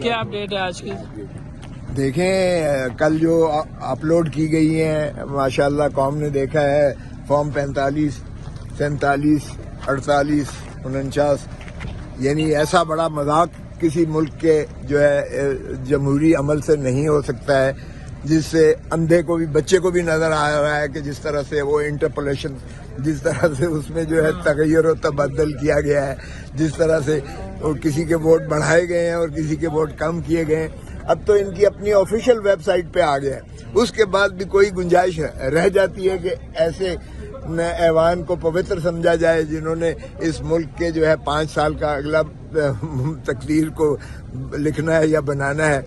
کیا اپڈیٹ ہے آج کی؟ دیکھیں کل جو اپلوڈ کی گئی ہیں ماشاءاللہ قوم نے دیکھا ہے، فارم 45 47 48 49، یعنی ایسا بڑا مذاق کسی ملک کے جو ہے جمہوری عمل سے نہیں ہو سکتا ہے، جس سے اندھے کو بھی بچے کو بھی نظر آ رہا ہے کہ جس طرح سے وہ انٹرپولیشن، جس طرح سے اس میں جو ہے تغیر و تبدل کیا گیا ہے، جس طرح سے کسی کے ووٹ بڑھائے گئے ہیں اور کسی کے ووٹ کم کیے گئے ہیں۔ اب تو ان کی اپنی آفیشیل ویب سائٹ پہ آ گیا ہے، اس کے بعد بھی کوئی گنجائش رہ جاتی ہے کہ ایسے ایوان کو پوتر سمجھا جائے جنہوں نے اس ملک کے جو ہے 5 سال کا اگلا تقریر کو لکھنا ہے یا بنانا ہے۔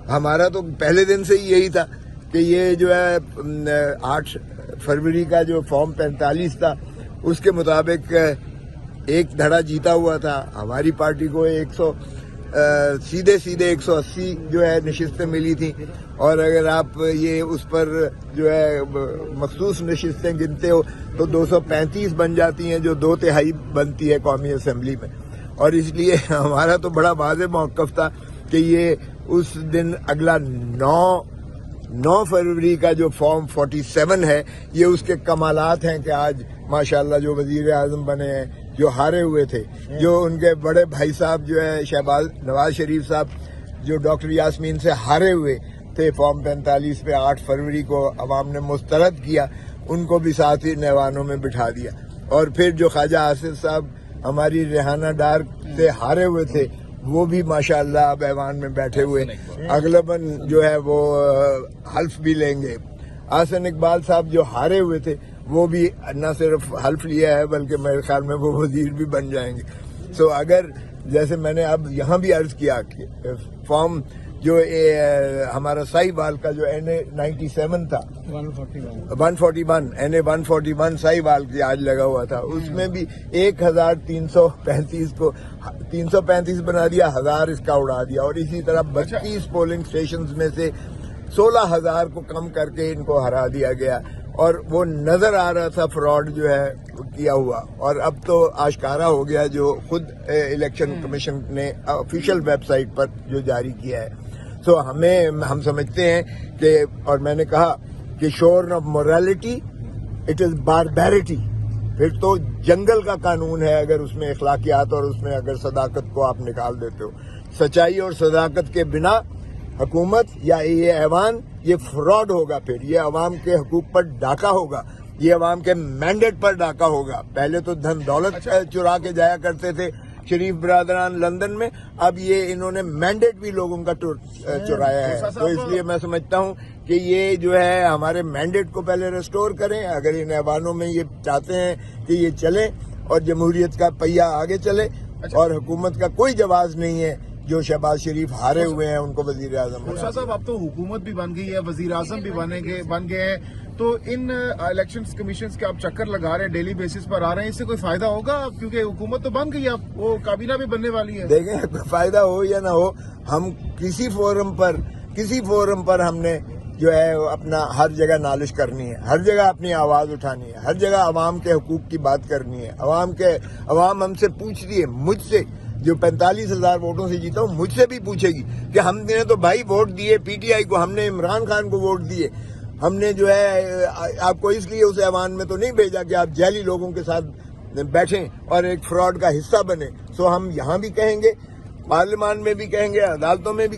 ہمارا تو پہلے دن سے ہی یہی تھا کہ یہ جو ہے 8 فروری کا جو فارم 45 تھا اس کے مطابق ایک دھڑا جیتا ہوا تھا، ہماری پارٹی کو سیدھے 180 جو ہے نشستیں ملی تھیں، اور اگر آپ یہ اس پر جو ہے مخصوص نشستیں گنتے ہو تو 235 بن جاتی ہیں، جو 2/3 بنتی ہے قومی اسمبلی میں۔ اور اس لیے ہمارا تو بڑا واضح موقف تھا کہ یہ اس دن اگلا 9 فروری کا جو فارم 47 ہے، یہ اس کے کمالات ہیں کہ آج ماشاءاللہ جو وزیر اعظم بنے ہیں، جو ہارے ہوئے تھے، جو ان کے بڑے بھائی صاحب جو ہے نواز شریف صاحب جو ڈاکٹر یاسمین سے ہارے ہوئے تھے فارم 45 پہ 8 فروری کو عوام نے مسترد کیا، ان کو بھی ساتھ ہی ایوانوں میں بٹھا دیا۔ اور پھر جو خواجہ آصف صاحب ہماری ریحانہ ڈار سے ہارے ہوئے تھے، وہ بھی ماشاءاللہ اب ایوان میں بیٹھے ہوئے اغلباً جو ہے وہ حلف بھی لیں گے۔ احسن اقبال صاحب جو ہارے ہوئے تھے وہ بھی نہ صرف حلف لیا ہے بلکہ میرے خیال میں وہ وزیر بھی بن جائیں گے۔ سو اگر جیسے میں نے اب یہاں بھی عرض کیا کہ فارم جو ہمارا ساہیوال کا جو NA-97 تھا 141 NA-141 ساہیوال کی آج لگا ہوا تھا، اس میں بھی 1335 کو 335 بنا دیا، 1000 اس کا اڑا دیا، اور اسی طرح 32 پولنگ سٹیشنز میں سے 16,000 کو کم کر کے ان کو ہرا دیا گیا، اور وہ نظر آ رہا تھا فراڈ جو ہے کیا ہوا، اور اب تو آشکارا ہو گیا جو خود الیکشن کمیشن نے آفیشیل ویب سائٹ پر جو جاری کیا ہے۔ سو ہم سمجھتے ہیں کہ، اور میں نے کہا کہ شورن آف موریلٹی اٹ از باربیرٹی، پھر تو جنگل کا قانون ہے اگر اس میں اخلاقیات اور اس میں اگر صداقت کو آپ نکال دیتے ہو۔ سچائی اور صداقت کے بنا حکومت یا یہ ایوان یہ فراڈ ہوگا، پھر یہ عوام کے حقوق پر ڈاکہ ہوگا، یہ عوام کے مینڈیٹ پر ڈاکہ ہوگا۔ پہلے تو دھن دولت چرا کے جایا کرتے تھے شریف برادران لندن میں، اب یہ انہوں نے مینڈیٹ بھی لوگوں کا چرایا ہے۔ تو اس لیے میں سمجھتا ہوں کہ یہ جو ہے ہمارے مینڈیٹ کو پہلے ریسٹور کریں، اگر ان ایوانوں میں یہ چاہتے ہیں کہ یہ چلے اور جمہوریت کا پہیہ آگے چلے، اور حکومت کا کوئی جواز نہیں ہے جو شہباز شریف ہارے ہوئے ہیں ان کو وزیر اعظم بنا۔ صاحب اب تو حکومت بھی بن گئی ہے، وزیر اعظم بھی بن گئے ہیں، تو ان الیکشن کمیشنز کے آپ چکر لگا رہے ہیں، ڈیلی بیسس پر آ رہے ہیں، اس سے کوئی فائدہ ہوگا؟ کیونکہ حکومت تو بن گئی ہے، اب وہ کابینہ بھی بننے والی ہے۔ دیکھیں فائدہ ہو یا نہ ہو، ہم کسی فورم پر ہم نے جو ہے اپنا ہر جگہ نالش کرنی ہے، ہر جگہ اپنی آواز اٹھانی ہے، ہر جگہ عوام کے حقوق کی بات کرنی ہے۔ عوام ہم سے پوچھتی ہے، مجھ سے جو 45,000 ووٹوں سے جیتا ہوں، مجھ سے بھی پوچھے گی کہ ہم نے تو بھائی ووٹ دیے PTI کو، ہم نے عمران خان کو ووٹ دیے، ہم نے جو ہے آپ کو اس لیے اس ایوان میں تو نہیں بھیجا کہ آپ جعلی لوگوں کے ساتھ بیٹھیں اور ایک فراڈ کا حصہ بنے۔ سو ہم یہاں بھی کہیں گے، پارلیمان میں بھی کہیں گے، عدالتوں میں بھی